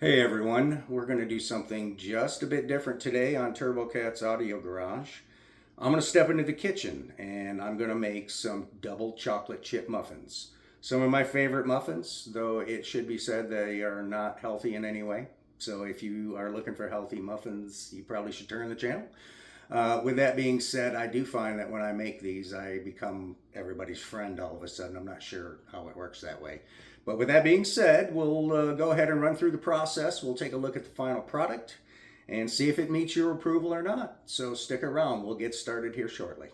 Hey everyone, we're going to do something just a bit different today on TurboCat's Audio Garage. I'm going to step into the kitchen and I'm going to make some double chocolate chip muffins. Some of my favorite muffins, though it should be said they are not healthy in any way. So if you are looking for healthy muffins, you probably should turn the channel. With that being said, I do find that when I make these, I become everybody's friend all of a sudden. I'm not sure how it works that way. But with that being said, we'll go ahead and run through the process. We'll take a look at the final product and see if it meets your approval or not. So stick around. We'll get started here shortly.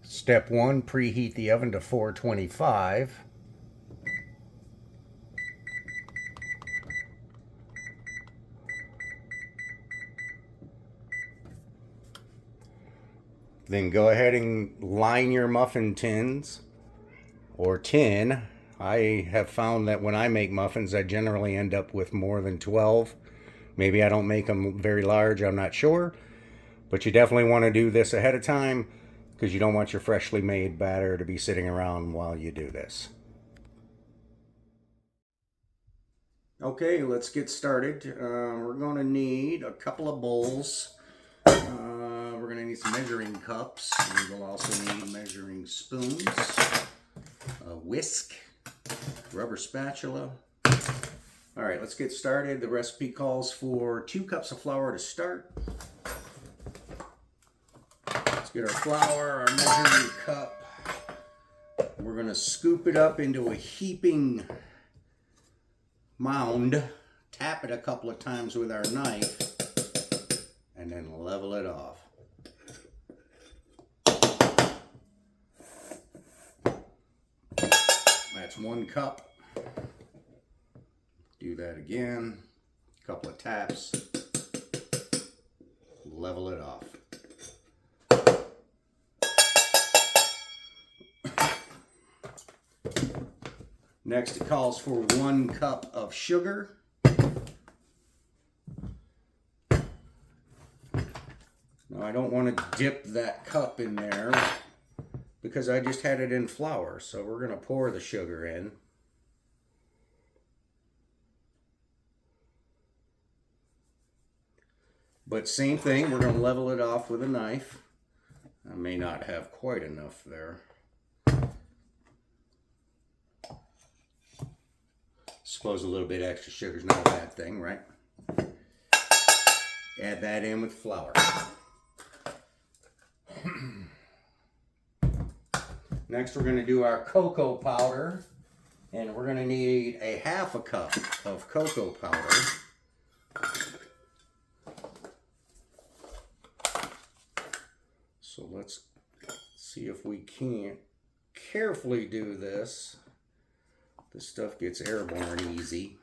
Step 1, preheat the oven to 425. Then go ahead and line your muffin tins or tin. I have found that when I make muffins, I generally end up with more than 12. Maybe I don't make them very large, I'm not sure. But you definitely want to do this ahead of time because you don't want your freshly made batter to be sitting around while you do this. Okay, let's get started. We're going to need a couple of bowls. We're going to need some measuring cups. We will also need measuring spoons, a whisk, rubber spatula. All right, let's get started. The recipe calls for 2 cups of flour to start. Let's get our flour, our measuring cup. We're going to scoop it up into a heaping mound, tap it a couple of times with our knife, and then level it off. That's 1 cup. Do that again. A couple of taps. Level it off. Next, it calls for 1 cup of sugar. Now, I don't want to dip that cup in there because I just had it in flour, so we're going to pour the sugar in. But same thing, we're going to level it off with a knife. I may not have quite enough there. Suppose a little bit extra sugar is not a bad thing, right? Add that in with flour. Next, we're going to do our cocoa powder, and we're going to need a 1/2 cup of cocoa powder. So let's see if we can't carefully do this. This stuff gets airborne easy.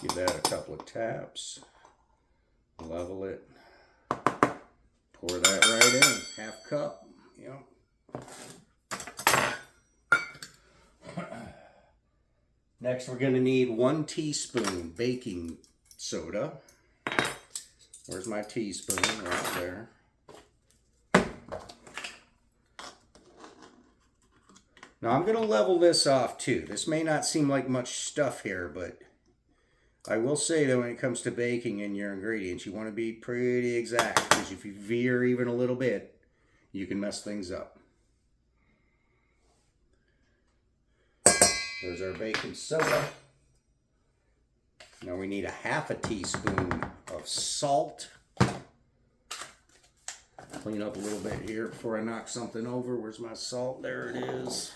Give that a couple of taps. Level it. Pour that right in. 1/2 cup. Yep. Next, we're going to need 1 teaspoon baking soda. Where's my teaspoon? Right there. Now I'm going to level this off too. This may not seem like much stuff here, but I will say that when it comes to baking and your ingredients, you want to be pretty exact, because if you veer even a little bit, you can mess things up. There's our baking soda. Now we need a 1/2 teaspoon of salt. Clean up a little bit here before I knock something over. Where's my salt? There it is.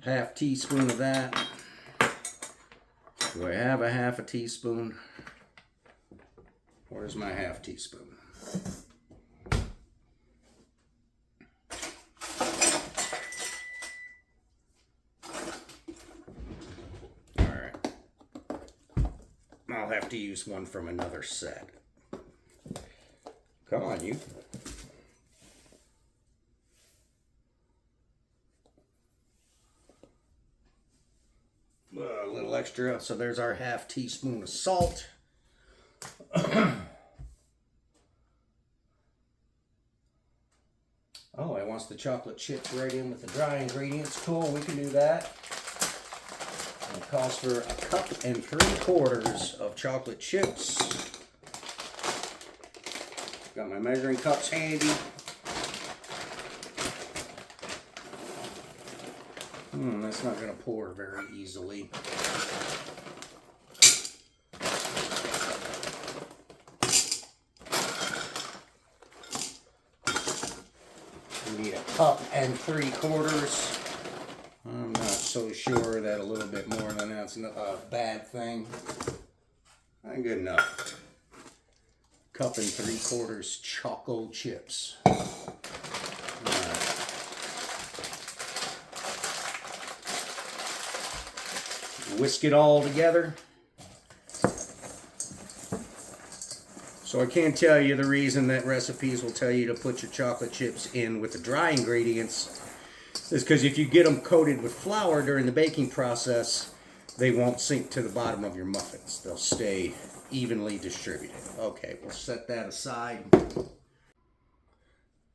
1/2 teaspoon of that. Do I have a 1/2 teaspoon? Where's my 1/2 teaspoon? All right. I'll have to use one from another set. Come on, you. A little extra. So there's our 1/2 teaspoon of salt. Oh, it wants to chocolate chips right in with the dry ingredients. Cool, we can do that. And it calls for 1 3/4 cups of chocolate chips. Got my measuring cups handy. That's not going to pour very easily. We need 1 3/4 cups. I'm not so sure that a little bit more than that's a bad thing. Not good enough. 1 3/4 cups choco chips. Whisk it all together. So I can't tell you the reason that recipes will tell you to put your chocolate chips in with the dry ingredients is because if you get them coated with flour during the baking process, they won't sink to the bottom of your muffins. They'll stay evenly distributed. Okay, we'll set that aside.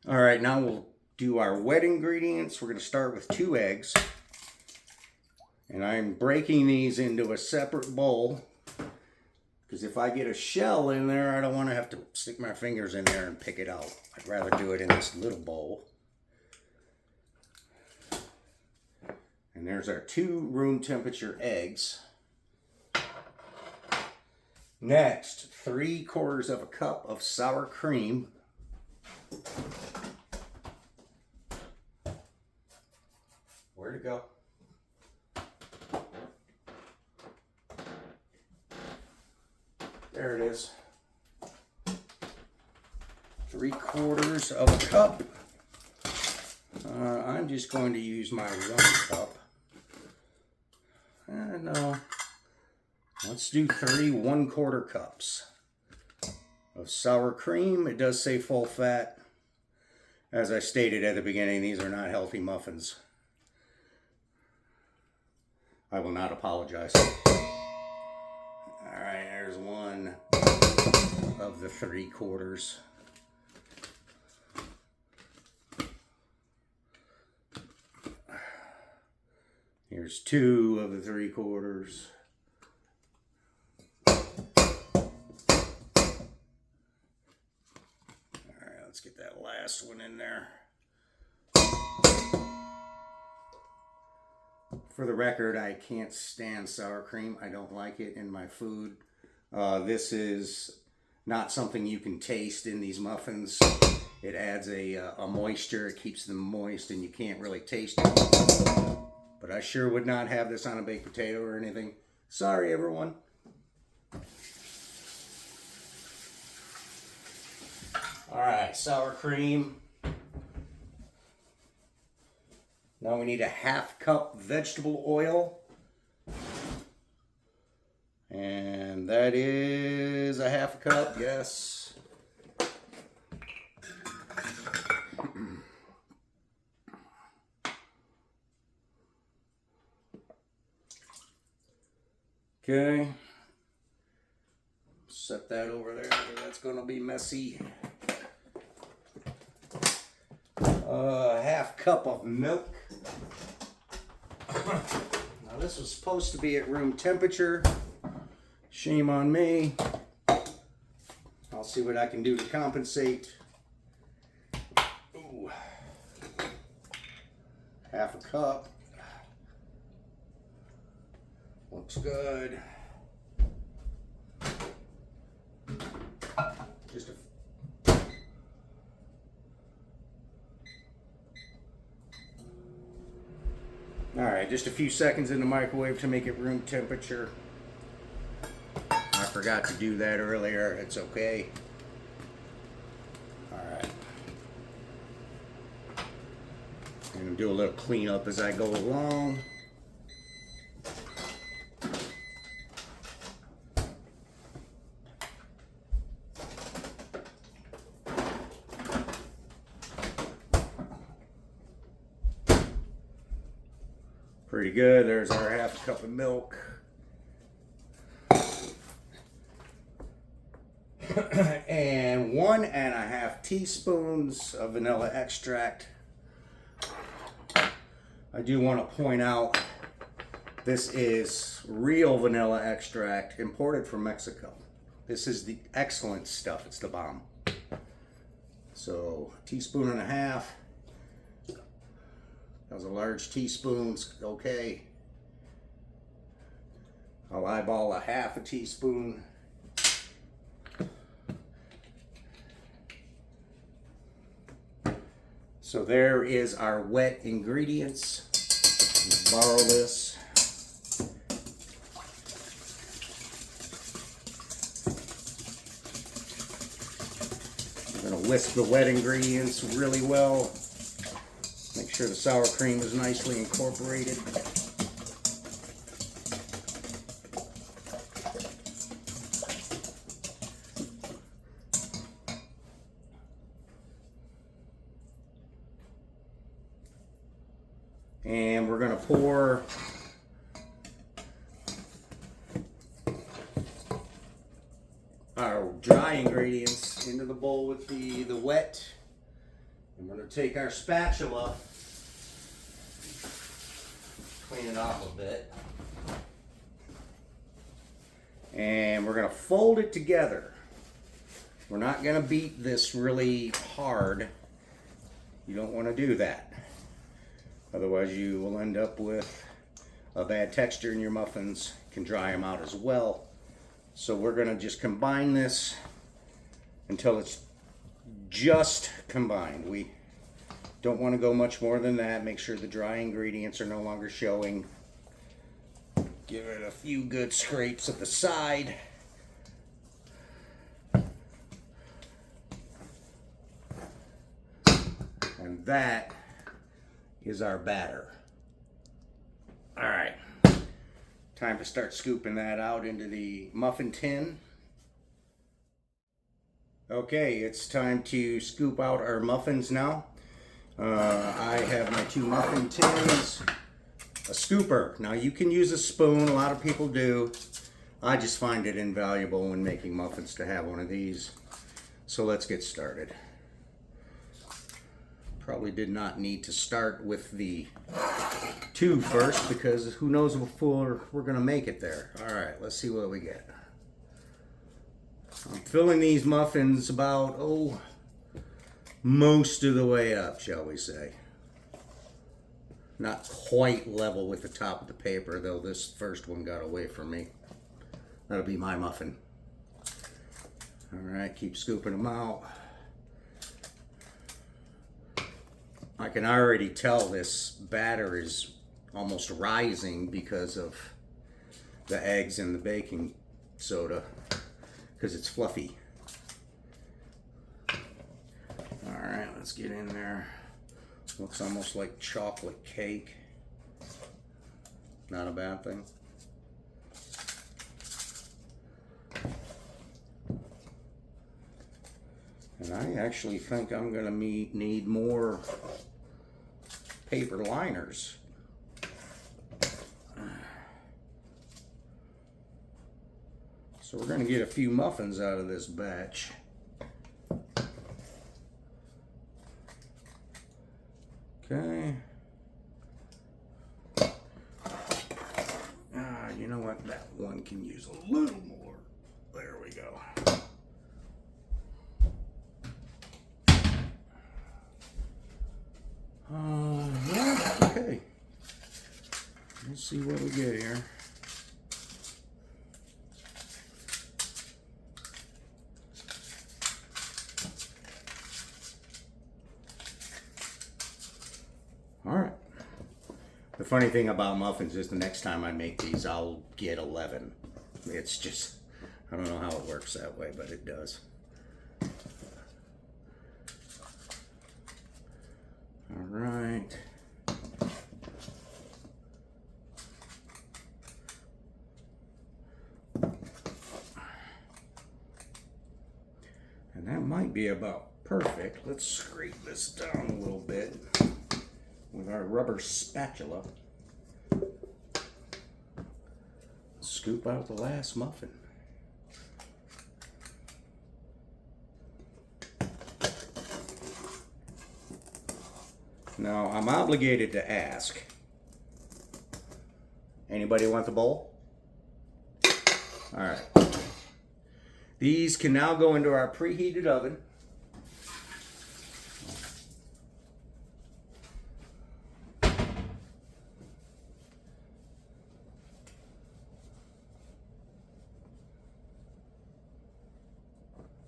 All right, now we'll do our wet ingredients. We're going to start with 2 eggs. And I'm breaking these into a separate bowl because if I get a shell in there, I don't want to have to stick my fingers in there and pick it out. I'd rather do it in this little bowl. And there's our 2 room temperature eggs. Next, 3/4 cup of sour cream. Where'd it go? There it is. 3/4 cup. I'm just going to use my 1 cup. No. Let's do 3 1/4 cups of sour cream. It does say full fat. As I stated at the beginning, these are not healthy muffins. I will not apologize. Alright, there's 1 of the 3/4. Here's 2 of the 3/4. Alright, let's get that last one in there. For the record, I can't stand sour cream. I don't like it in my food. This is not something you can taste in these muffins. It adds a moisture. It keeps them moist and you can't really taste it. But I sure would not have this on a baked potato or anything. Sorry, everyone. All right, sour cream. Now we need a 1/2 cup vegetable oil. And that is a 1/2 cup, yes. Okay. Set that over there. That's going to be messy. 1/2 cup of milk. Now this was supposed to be at room temperature. Shame on me. I'll see what I can do to compensate. Ooh. 1/2 cup. Looks good. Just Alright, just a few seconds in the microwave to make it room temperature. I forgot to do that earlier. It's okay. Alright. I'm going to do a little cleanup as I go along. Pretty good. There's our 1/2 cup of milk. And 1 1/2 teaspoons of vanilla extract. I do want to point out this is real vanilla extract imported from Mexico. This is the excellent stuff. It's the bomb. So, teaspoon and a half. That was a large teaspoon. Okay. I'll eyeball a half a teaspoon. So there is our wet ingredients. Let's borrow this. I'm going to whisk the wet ingredients really well. Make sure the sour cream is nicely incorporated. And we're going to pour our dry ingredients into the bowl with the wet. And we're going to take our spatula, clean it off a bit, and we're going to fold it together. We're not going to beat this really hard. You don't want to do that. Otherwise you will end up with a bad texture in your muffins. You can dry them out as well. So we're going to just combine this until it's just combined. We don't want to go much more than that. Make sure the dry ingredients are no longer showing. Give it a few good scrapes at the side. And that is our batter. All right, time to start scooping that out into the muffin tin. Okay, it's time to scoop out our muffins now. I have my 2 muffin tins, a scooper. Now you can use a spoon, a lot of people do. I just find it invaluable when making muffins to have one of these. So let's get started. Probably did not need to start with the 2 first, because who knows before we're going to make it there. All right, let's see what we get. I'm filling these muffins about, most of the way up, shall we say. Not quite level with the top of the paper, though this first one got away from me. That'll be my muffin. All right, keep scooping them out. I can already tell this batter is almost rising because of the eggs and the baking soda, because it's fluffy. All right, let's get in there. Looks almost like chocolate cake. Not a bad thing. And I actually think I'm going to need more paper liners. So we're going to get a few muffins out of this batch. Okay. You know what? That one can use a little more. There we go. Yeah, okay. Let's see what we get here. All right. The funny thing about muffins is the next time I make these, I'll get 11. It's just, I don't know how it works that way, but it does. All right. And that might be about perfect. Let's scrape this down a little bit with our rubber spatula. Scoop out the last muffin. Now, I'm obligated to ask, Anybody want the bowl? All right. These can now go into our preheated oven.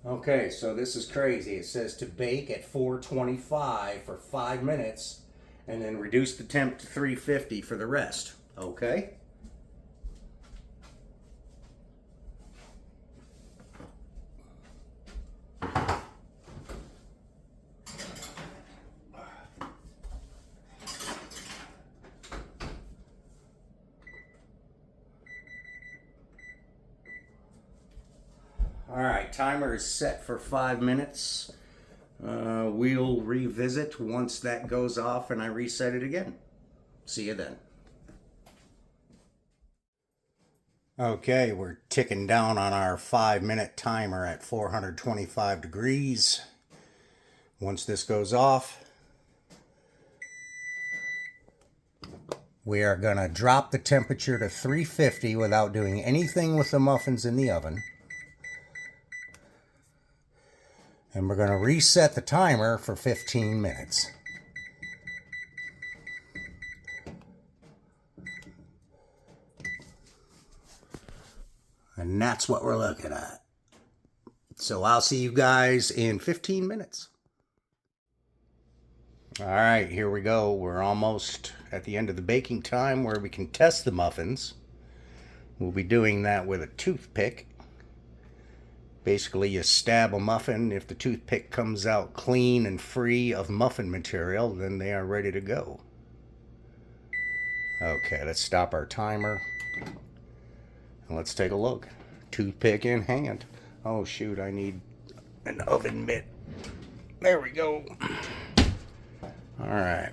Okay, so this is crazy. It says to bake at 425 for 5 minutes and then reduce the temp to 350 for the rest. Okay? Alright, timer is set for 5 minutes. We'll revisit once that goes off and I reset it again. See you then. Okay, we're ticking down on our 5-minute timer at 425 degrees. Once this goes off, we are going to drop the temperature to 350 without doing anything with the muffins in the oven. And we're going to reset the timer for 15 minutes. And that's what we're looking at. So I'll see you guys in 15 minutes. All right, here we go. We're almost at the end of the baking time where we can test the muffins. We'll be doing that with a toothpick. Basically, you stab a muffin. If the toothpick comes out clean and free of muffin material, then they are ready to go. Okay, let's stop our timer. And let's take a look. Toothpick in hand. Oh shoot, I need an oven mitt. There we go. Alright.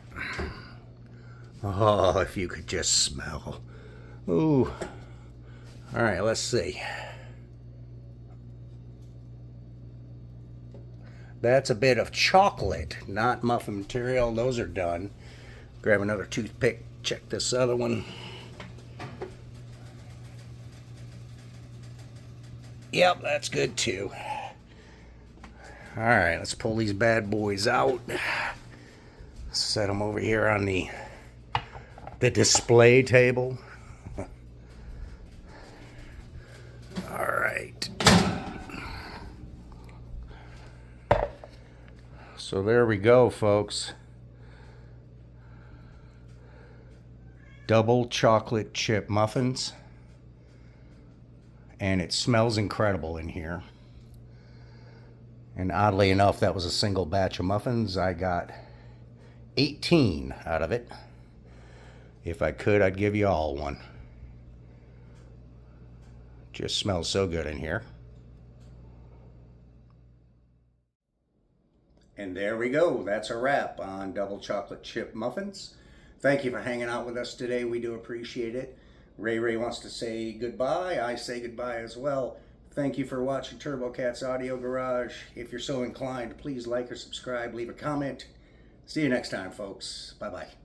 Oh, if you could just smell. Ooh. Alright, let's see. That's a bit of chocolate, not muffin material. Those are done. Grab another toothpick. Check this other one. Yep, that's good too. Alright, let's pull these bad boys out. Set them over here on the display table. Alright. So there we go, folks. Double chocolate chip muffins. And it smells incredible in here. And oddly enough, that was a single batch of muffins. I got 18 out of it. If I could, I'd give you all one. Just smells so good in here. And there we go. That's a wrap on double chocolate chip muffins. Thank you for hanging out with us today. We do appreciate it. Ray wants to say goodbye. I say goodbye as well. Thank you for watching TurboCat's Audio Garage. If you're so inclined, please like or subscribe, leave a comment. See you next time, folks. Bye-bye.